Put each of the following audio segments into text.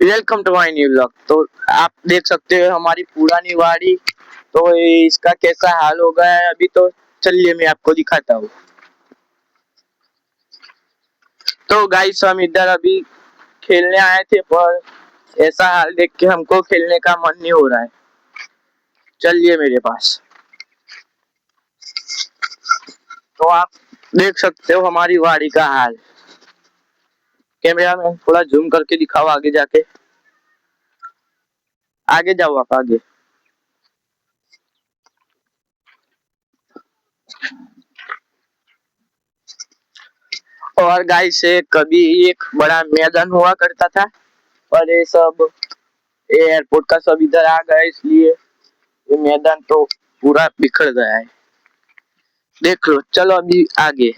Welcome to my new blog. तो आप देख सकते हो हमारी पुरानी वाड़ी। तो इसका कैसा हाल हो गया है अभी। तो चलिए मैं आपको दिखाता हूँ। तो गाइस हम इधर अभी खेलने आए थे, पर ऐसा हाल देख के हमको खेलने का मन नहीं हो रहा है। चलिए मेरे पास। तो आप देख सकते हो हमारी वाड़ी का हाल। कैमरा में थोड़ा जूम करके दिखाओ, आगे जाके। आगे जाओ, आप आगे। और गाइस से कभी एक बड़ा मैदान हुआ करता था, पर ये सब एयरपोर्ट का सब इधर आ गया, इसलिए ये मैदान तो पूरा बिखर गया है। देख लो, चलो अभी आगे।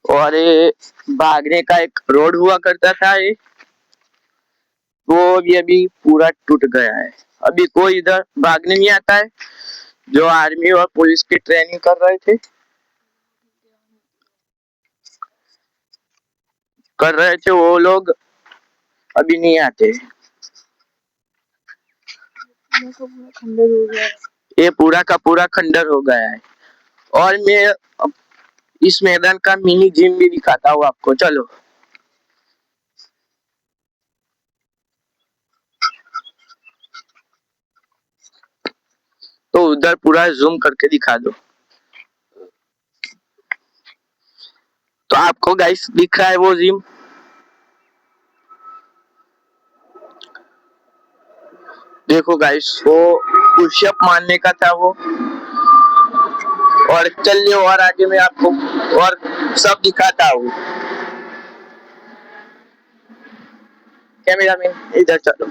और ये भागने का एक रोड हुआ करता था, ये वो भी अभी पूरा टूट गया है। अभी कोई इधर भागने नहीं आता है। जो आर्मी और पुलिस की ट्रेनिंग कर रहे थे वो लोग अभी नहीं आते। ये पूरा का पूरा खंडर हो गया है। और मैं अब इस मैदान का मिनी जिम भी दिखाता हूँ आपको, चलो। तो उधर पूरा जूम करके दिखा दो। तो आपको गाइस दिख रहा है वो जिम। देखो गाइस, वो पुशअप मारने का था वो। और चलिए और आगे मैं आपको और सब दिखाता हूँ। कैमरा मैन इधर चलो।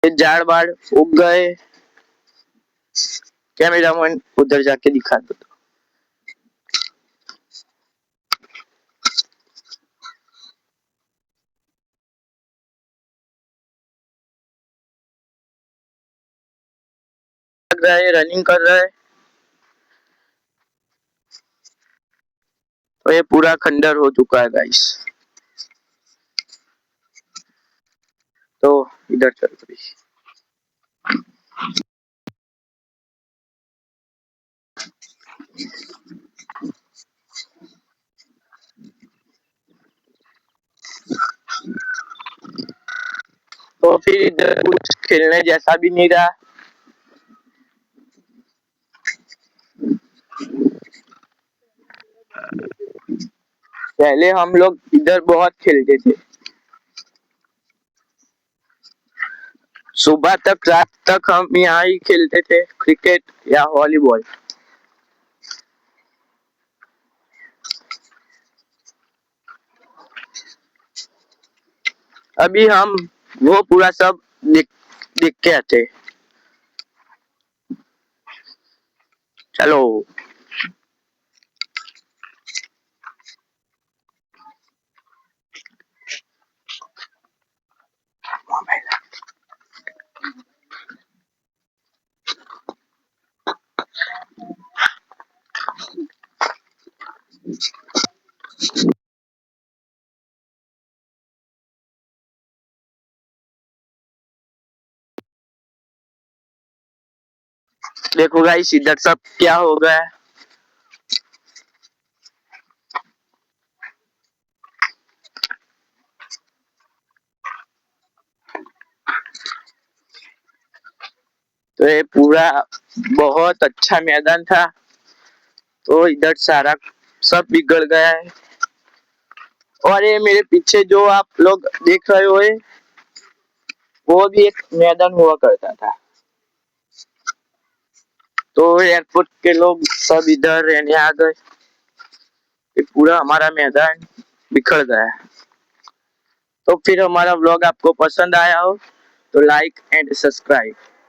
ये झाड़ बाड़ उग गए। कैमरा मैन उधर जाके दिखा दो। लग रहा है रनिंग कर रहा है। तो ये पूरा खंडर हो चुका है गाइस। तो इधर चलो अभी। तो फिर इधर कुछ खेलने जैसा भी नहीं रहा। पहले हम लोग इधर बहुत खेलते थे। सुबह तक रात तक हम यहाँ ही खेलते थे, क्रिकेट या वॉलीबॉल। अभी हम वो पूरा सब दिख दिख के आते। चलो। देखो गाइस, इधर सब क्या हो गया है। तो ये पूरा बहुत अच्छा मैदान था। तो इधर सारा सब बिगड़ गया है। और ये मेरे पीछे जो आप लोग देख रहे हो, वो भी एक मैदान हुआ करता था। तो एयरपोर्ट के लोग सब इधर रहने आ गए। ये पूरा हमारा मैदान बिखर गया। तो फिर हमारा व्लॉग आपको पसंद आया हो तो लाइक एंड सब्सक्राइब।